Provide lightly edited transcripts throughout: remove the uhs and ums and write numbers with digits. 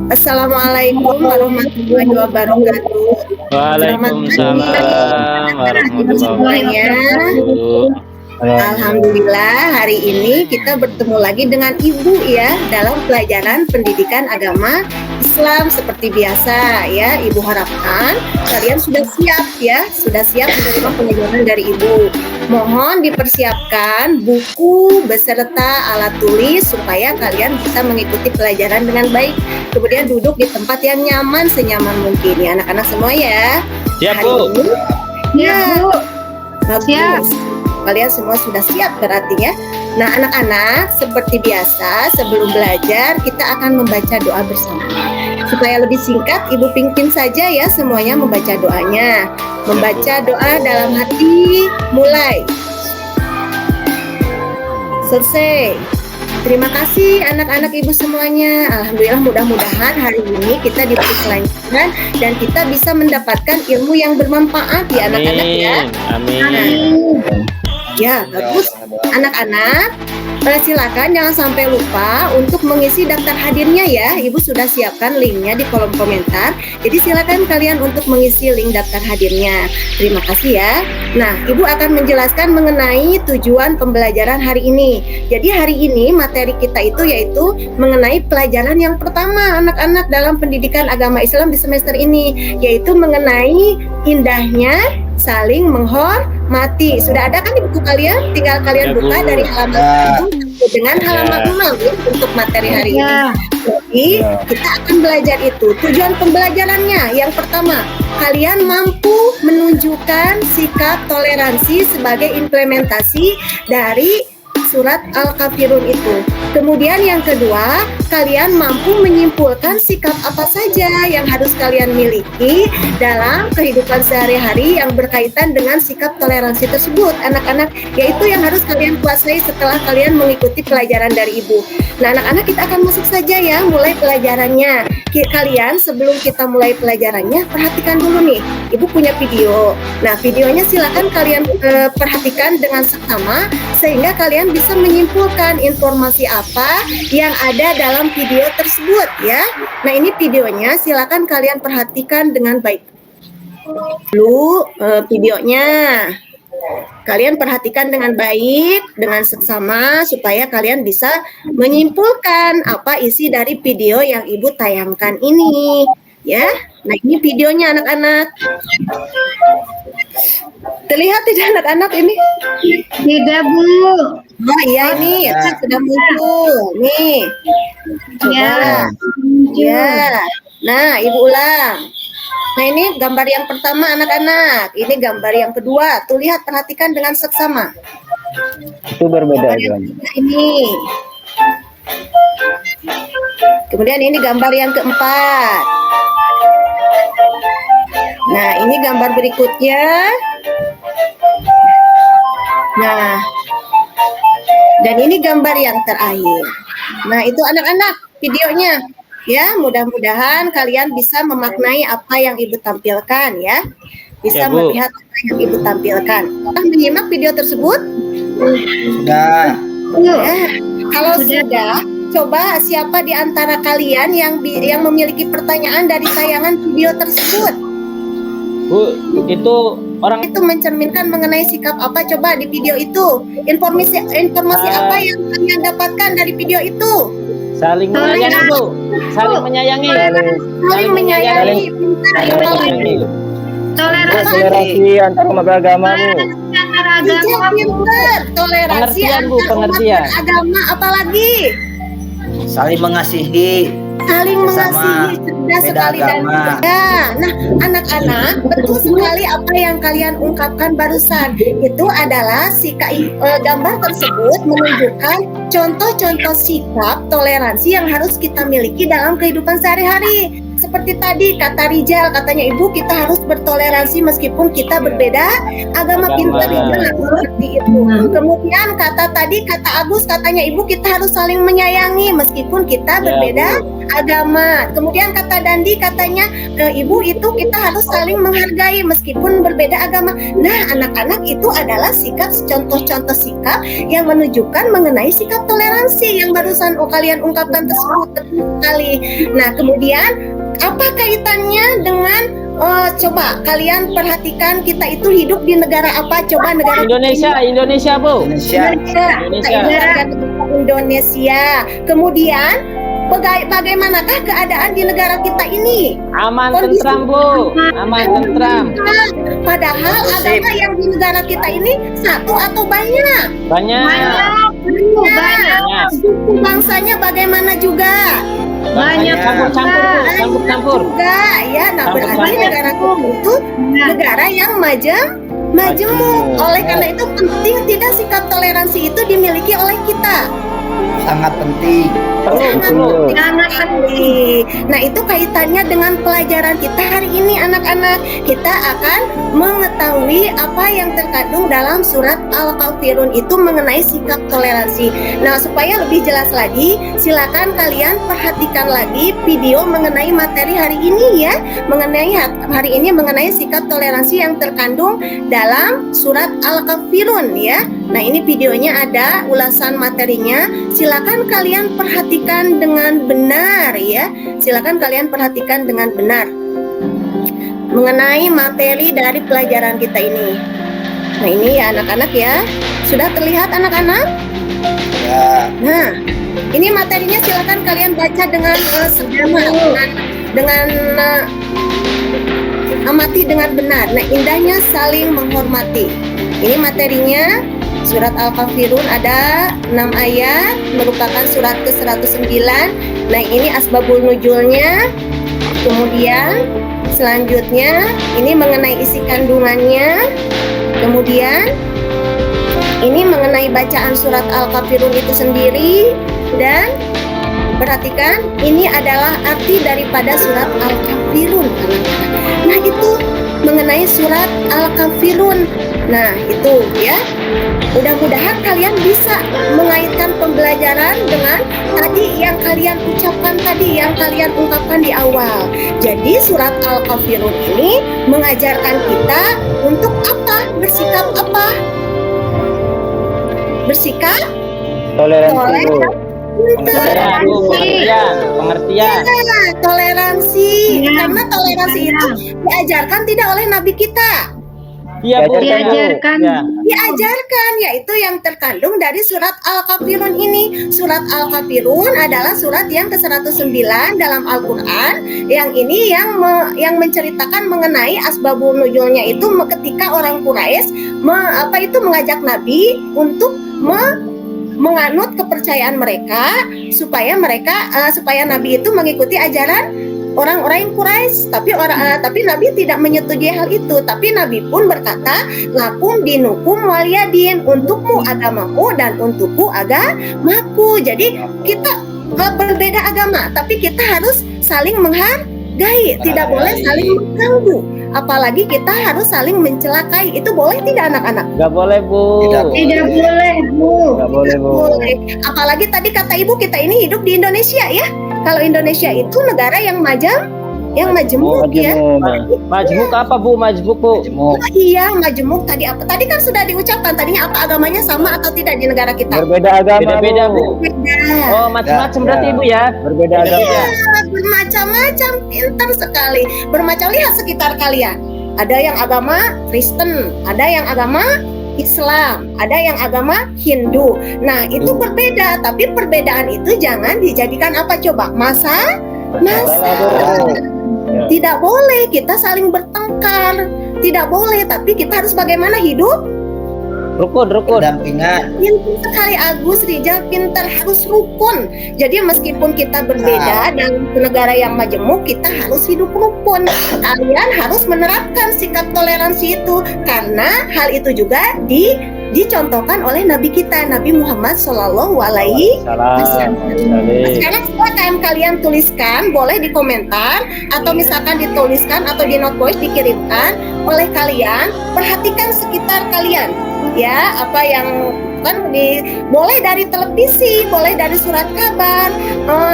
Assalamualaikum warahmatullahi wabarakatuh. Selamat Waalaikumsalam pagi warahmatullahi semuanya. wabarakatuh. Alhamdulillah hari ini kita bertemu lagi dengan Ibu ya dalam pelajaran pendidikan agama Islam seperti biasa ya. Ibu harapkan kalian sudah siap ya, sudah siap menerima pengajaran dari Ibu. Mohon dipersiapkan buku beserta alat tulis supaya kalian bisa mengikuti pelajaran dengan baik. Kemudian duduk di tempat yang nyaman senyaman mungkin ya anak-anak semua ya. Siap, Hari Bu. ini ya, bagus. Siap. Kalian semua sudah siap berarti ya. Nah anak-anak seperti biasa sebelum belajar kita akan membaca doa bersama. Supaya lebih singkat Ibu pimpin saja ya semuanya membaca doanya. Membaca doa dalam hati mulai. Selesai. Terima kasih anak-anak Ibu semuanya. Alhamdulillah mudah-mudahan hari ini kita diberi kelancaran dan kita bisa mendapatkan ilmu yang bermanfaat ya anak-anak ya. Amin. Ya, bagus. Anak-anak, silakan jangan sampai lupa untuk mengisi daftar hadirnya ya. Ibu sudah siapkan linknya di kolom komentar. Jadi silakan kalian untuk mengisi link daftar hadirnya. Terima kasih ya. Nah, Ibu akan menjelaskan mengenai tujuan pembelajaran hari ini. Jadi hari ini materi kita itu yaitu mengenai pelajaran yang pertama anak-anak dalam pendidikan agama Islam di semester ini, yaitu mengenai indahnya saling menghormati. Sudah ada kan di buku kalian? Tinggal kalian Ya, Bu. buka dari halaman 1 dengan halaman 6 ya, untuk materi hari ini. Jadi kita akan belajar itu. Tujuan pembelajarannya yang pertama, kalian mampu menunjukkan sikap toleransi sebagai implementasi dari surat Al-Kafirun itu. Kemudian yang kedua, kalian mampu menyimpulkan sikap apa saja yang harus kalian miliki dalam kehidupan sehari-hari yang berkaitan dengan sikap toleransi tersebut, anak-anak, yaitu yang harus kalian kuasai setelah kalian mengikuti pelajaran dari Ibu. Nah, anak-anak kita akan masuk saja ya, mulai pelajarannya. Kalian sebelum kita mulai pelajarannya, perhatikan dulu nih, Ibu punya video. Nah, videonya silakan kalian perhatikan dengan seksama sehingga kalian bisa menyimpulkan informasi apa yang ada dalam video tersebut ya. Nah, ini videonya silakan kalian perhatikan dengan baik. Dulu videonya kalian perhatikan dengan baik, dengan seksama supaya kalian bisa menyimpulkan apa isi dari video yang Ibu tayangkan ini ya. Nah, ini videonya anak-anak. Terlihat tidak anak-anak ini? Tidak, Bu. Oh iya ini sudah muncul. Nih. Coba. Ya. Nah, Ibu ulang. Nah, ini gambar yang pertama anak-anak. Ini gambar yang kedua. Tuh lihat, perhatikan dengan seksama. Itu berbeda Gambar yang John. ketiga ini. Kemudian ini gambar yang keempat. Nah, ini gambar berikutnya. Nah, dan ini gambar yang terakhir. Nah, itu anak-anak videonya. Ya, mudah-mudahan kalian bisa memaknai apa yang Ibu tampilkan ya. Bisa Ya, Bu. melihat apa yang Ibu tampilkan. Apakah menyimak video tersebut? Sudah. Ya, kalau sudah, coba siapa di antara kalian yang memiliki pertanyaan dari tayangan video tersebut? Bu, itu orang Itu mencerminkan mengenai sikap apa coba di video itu? Informasi apa yang kalian dapatkan dari video itu? saling menyayangi, Bu. Saling menyayangi. Saling menyayangi, pintar, Saling apalagi? menyayangi. Toleransi antar umat beragama, Bu. Antara Iya, agama, Bu. pintar, toleransi Pengertian, Bu, antar umat pengertian. beragama, apalagi? Saling mengasihi. Saling Bersama mengasihi, cerdas beda sekali dan agama. ya. Nah, anak-anak, betul sekali apa yang kalian ungkapkan barusan. Itu adalah gambar tersebut menunjukkan contoh-contoh sikap toleransi yang harus kita miliki dalam kehidupan sehari-hari. seperti tadi kata Rijal, katanya ibu kita harus bertoleransi meskipun kita berbeda agama. Pintar Rijal seperti itu. Kemudian kata Agus katanya ibu kita harus saling menyayangi meskipun kita berbeda agama. Kemudian kata Dandi katanya ibu itu kita harus saling menghargai meskipun berbeda agama. Nah, anak-anak itu adalah sikap, contoh-contoh sikap yang menunjukkan mengenai sikap toleransi yang barusan kalian ungkapkan tersebut sekali. Nah, kemudian apa kaitannya dengan coba kalian perhatikan kita itu hidup di negara apa? Coba negara Indonesia Bu. Indonesia. Kemudian bagaimanakah keadaan di negara kita ini? Aman tentram Bu. Aman tentram. Padahal agama yang di negara kita ini satu atau banyak? Banyak. Suku bangsanya bagaimana juga? Banyak campur-campur. Juga ya. Nah, berarti negara kita itu negara yang majemuk. Oleh karena itu penting tidak sikap toleransi itu dimiliki oleh kita. Sangat penting. Sangat penting. Nah, itu kaitannya dengan pelajaran kita hari ini anak-anak. Kita akan mengetahui apa yang terkandung dalam surat Al-Kafirun itu mengenai sikap toleransi. Nah, supaya lebih jelas lagi, silakan kalian perhatikan lagi video mengenai materi hari ini ya. Mengenai sikap toleransi yang terkandung dalam surat Al-Kafirun ya. Nah, ini videonya ada, ulasan materinya. Silakan kalian perhatikan dengan benar ya. Silakan kalian perhatikan dengan benar mengenai materi dari pelajaran kita ini. Nah, ini ya anak-anak ya. Sudah terlihat anak-anak? Ya. Nah, ini materinya silakan kalian baca dengan seksama, dengan amati dengan benar. Nah, indahnya saling menghormati. Ini materinya. Surat Al-Kafirun ada 6 ayat, merupakan surat ke-109. Nah, ini asbabul nuzulnya. Kemudian selanjutnya ini mengenai isi kandungannya. Kemudian ini mengenai bacaan surat Al-Kafirun itu sendiri. Dan perhatikan, ini adalah arti daripada surat Al-Kafirun. Nah, itu mengenai surat Al-Kafirun. Nah, itu ya. Mudah-mudahan kalian bisa mengaitkan pembelajaran dengan tadi yang kalian ucapkan tadi, yang kalian ungkapkan di awal. Jadi surat Al-Kafirun ini mengajarkan kita untuk apa? Bersikap apa? Bersikap Toleransi. Pengertian. Ya, toleransi. Karena toleransi itu diajarkan tidak oleh Nabi kita. Iya Bu. Diajarkan. Ya. Diajarkan, yaitu yang terkandung dari surat Al-Kafirun ini. Surat Al-Kafirun adalah surat yang ke-109 dalam Al-Quran. Yang ini yang menceritakan mengenai asbabun nuzulnya itu ketika orang Quraisy mengajak Nabi untuk menganut kepercayaan mereka supaya Nabi itu mengikuti ajaran orang-orang Quraisy, tapi Nabi tidak menyetujui hal itu. Tapi Nabi pun berkata, lakum dinukum waliyadin, untukmu agamamu dan untukku agamaku. Jadi kita berbeda agama, tapi kita harus saling menghargai, tidak boleh saling mengganggu. Apalagi kita harus saling mencelakai. Itu boleh tidak anak-anak? Gak boleh Bu. Tidak boleh Bu. Nggak boleh, Bu. Boleh. Apalagi tadi kata ibu kita ini hidup di Indonesia ya. Kalau Indonesia itu negara yang majemuk ya. Majmuk apa Bu? Majmuk Bu. Oh, iya, majemuk tadi apa? Tadi kan sudah diucapkan tadinya apa agamanya sama atau tidak di negara kita? Berbeda agama. Beda-beda Bu. Beda. Oh, macam-macam berarti Ibu ya. Berbeda agama. Iya, bermacam-macam, pintar sekali. Bermacam, lihat sekitar kalian. Ada yang agama Kristen, ada yang agama Islam, ada yang agama Hindu. Nah, itu berbeda, tapi perbedaan itu jangan dijadikan apa coba? Masa. Tidak boleh kita saling bertengkar. Tidak boleh, tapi kita harus bagaimana hidup? Rukun. Pendampingan. Pintar sekali Agus, Rijal, pintar, harus rukun. Jadi meskipun kita berbeda dan negara yang majemuk, kita harus hidup rukun. Kalian harus menerapkan sikap toleransi itu, karena hal itu juga dicontohkan oleh Nabi kita, Nabi Muhammad Shallallahu Alaihi Wasallam. Sekarang silakan kalian tuliskan, boleh di komentar atau misalkan dituliskan atau di note voice dikirimkan oleh kalian. Perhatikan sekitar kalian, ya, apa yang kan boleh dari televisi, boleh dari surat kabar,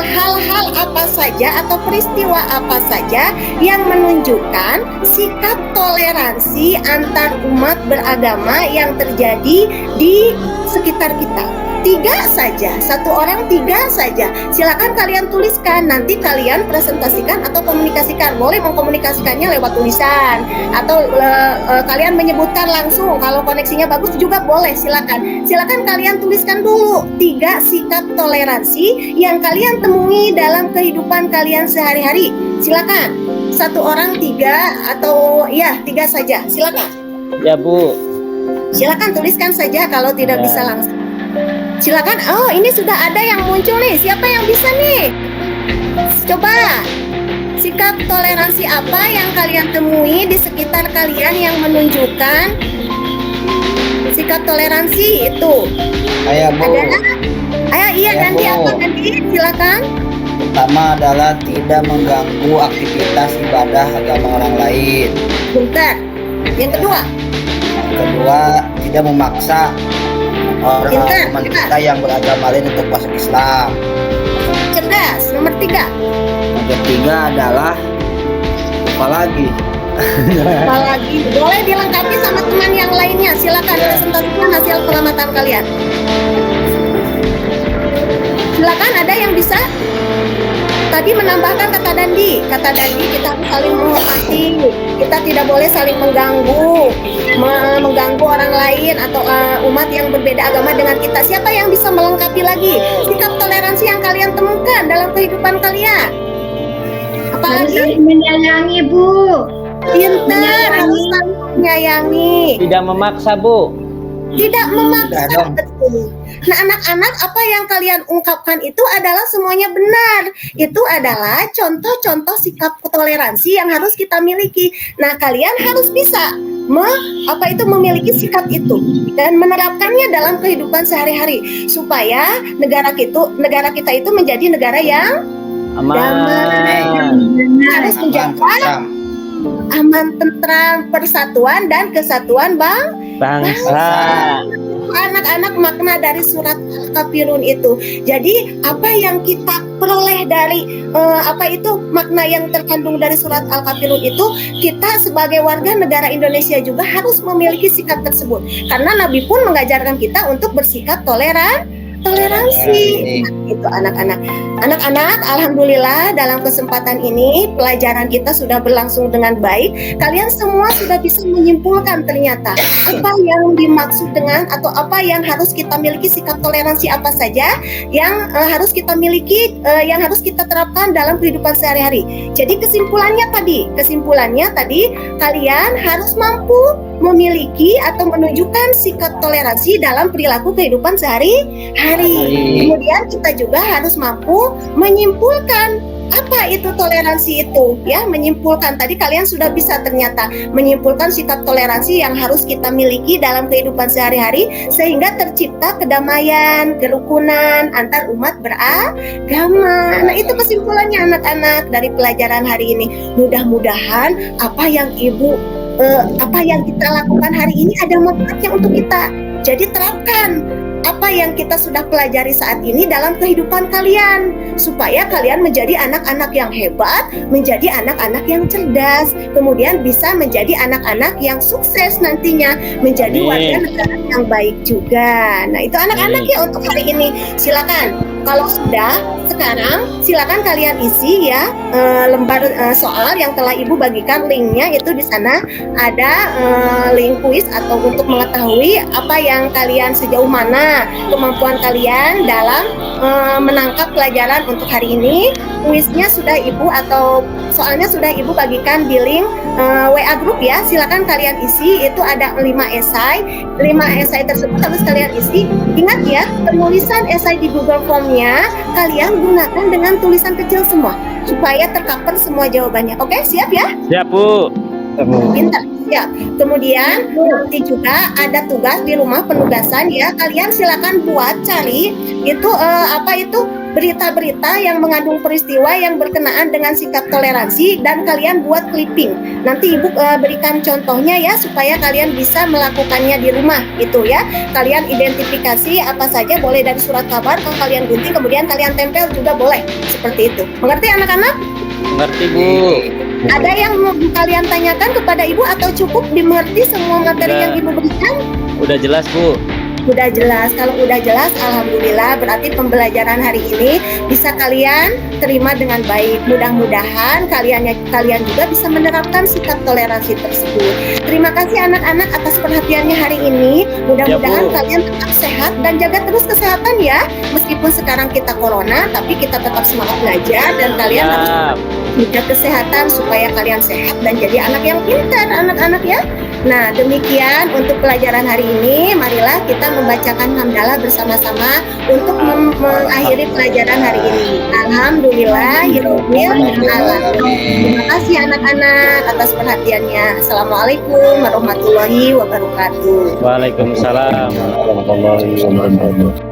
hal-hal apa saja atau peristiwa apa saja yang menunjukkan sikap toleransi antar umat beragama yang terjadi di sekitar kita. 3 saja, 1 orang 3 saja. Silakan kalian tuliskan, nanti kalian presentasikan atau komunikasikan. Boleh mengkomunikasikannya lewat tulisan atau kalian menyebutkan langsung. Kalau koneksinya bagus juga boleh, silakan. Silakan kalian tuliskan dulu 3 sikap toleransi yang kalian temui dalam kehidupan kalian sehari-hari. Silakan. 1 orang 3 atau ya 3 saja. Silakan. Ya Bu. Silakan tuliskan saja kalau tidak bisa langsung. Silakan. Oh, ini sudah ada yang muncul nih. Siapa yang bisa nih? Coba. Sikap toleransi apa yang kalian temui di sekitar kalian yang menunjukkan sikap toleransi itu? Saya Bu. Ada? Ayo, iya, Ya, ganti Bu. apa ganti? Silakan. Pertama adalah tidak mengganggu aktivitas ibadah agama orang lain. Bentar. Yang kedua. Yang kedua, tidak memaksa orang Pintar, teman pintar. kita yang beragama lain untuk masuk Islam. Cerdas. Nomor 3. Yang ketiga adalah apalagi? Apalagi boleh dilengkapi sama teman yang lainnya. Silakan Ya. presentasikan hasil pengamatan kalian. Silakan, ada yang bisa? Tadi menambahkan kata Dandi kita harus saling menghormati, kita tidak boleh saling mengganggu orang lain atau umat yang berbeda agama dengan kita. Siapa yang bisa melengkapi lagi sikap toleransi yang kalian temukan dalam kehidupan kalian? Harus Apalagi? saling menyayangi, Bu. Pintar, harus saling menyayangi, Tidak memaksa Bu. tidak memaksa. Tidak dong. Betul. Nah, anak-anak, apa yang kalian ungkapkan itu adalah semuanya benar. Itu adalah contoh-contoh sikap toleransi yang harus kita miliki. Nah, kalian harus bisa memiliki sikap itu dan menerapkannya dalam kehidupan sehari-hari supaya negara kita itu menjadi negara yang Aman. harus menjaga aman, tentram, persatuan dan kesatuan Bangsa. anak-anak. Makna dari surat Al-Kafirun itu. Jadi apa yang kita peroleh dari makna yang terkandung dari surat Al-Kafirun itu, kita sebagai warga negara Indonesia juga harus memiliki sikap tersebut. Karena Nabi pun mengajarkan kita untuk bersikap toleransi. Itu anak-anak. Alhamdulillah dalam kesempatan ini pelajaran kita sudah berlangsung dengan baik. Kalian semua sudah bisa menyimpulkan ternyata apa yang dimaksud dengan atau apa yang harus kita miliki, sikap toleransi apa saja yang harus kita miliki, yang harus kita terapkan dalam kehidupan sehari-hari. Jadi kesimpulannya tadi kalian harus mampu memiliki atau menunjukkan sikap toleransi dalam perilaku kehidupan sehari-hari. Kemudian kita juga harus mampu menyimpulkan apa itu toleransi itu, ya, menyimpulkan. Tadi kalian sudah bisa ternyata menyimpulkan sikap toleransi yang harus kita miliki dalam kehidupan sehari-hari sehingga tercipta kedamaian, kerukunan antar umat beragama. Nah, itu kesimpulannya anak-anak dari pelajaran hari ini. Mudah-mudahan apa yang kita lakukan hari ini ada manfaatnya untuk kita. Jadi terapkan apa yang kita sudah pelajari saat ini dalam kehidupan kalian supaya kalian menjadi anak-anak yang hebat, menjadi anak-anak yang cerdas, kemudian bisa menjadi anak-anak yang sukses nantinya, menjadi warga negara yang baik juga. Nah, itu anak-anak ya untuk hari ini. Silakan kalau sudah, sekarang silakan kalian isi ya lembar soal yang telah Ibu bagikan linknya, itu di sana ada link kuis atau untuk mengetahui apa yang kalian sejauh mana kemampuan kalian dalam menangkap pelajaran untuk hari ini. Kuisnya sudah Ibu atau soalnya sudah Ibu bagikan di link WA grup ya. Silakan kalian isi, itu ada 5 esai. 5 esai tersebut harus kalian isi. Ingat ya, penulisan esai di Google Form-nya kalian gunakan dengan tulisan kecil semua supaya tercover semua jawabannya. Oke, siap ya? Siap Bu. Pintar. Ya, kemudian nanti juga ada tugas di rumah penugasan ya. Kalian silakan buat cari itu berita-berita yang mengandung peristiwa yang berkenaan dengan sikap toleransi dan kalian buat clipping. Nanti Ibu berikan contohnya ya supaya kalian bisa melakukannya di rumah itu ya. Kalian identifikasi apa saja boleh dari surat kabar, kalian gunting kemudian kalian tempel juga boleh. Seperti itu. Mengerti anak-anak? Mengerti Bu. Ada yang mau kalian tanyakan kepada Ibu atau cukup dimengerti semua materi yang Ibu berikan? Udah jelas Bu. Udah jelas. Kalau udah jelas, alhamdulillah berarti pembelajaran hari ini bisa kalian terima dengan baik. Mudah-mudahan kalian juga bisa menerapkan sikap toleransi tersebut. Terima kasih anak-anak atas perhatiannya hari ini. Mudah-mudahan Bu. kalian tetap sehat dan jaga terus kesehatan ya. Meskipun sekarang kita corona, tapi kita tetap semangat belajar dan kalian harus Siap. jaga kesehatan supaya kalian sehat dan jadi anak yang pintar, anak-anak ya. Nah, demikian untuk pelajaran hari ini. Marilah kita membacakan hamdalah bersama-sama untuk mengakhiri pelajaran hari ini. Alhamdulillahirabbil alamin. Terima kasih anak-anak atas perhatiannya. Assalamualaikum warahmatullahi wabarakatuh. Waalaikumsalam warahmatullahi wabarakatuh.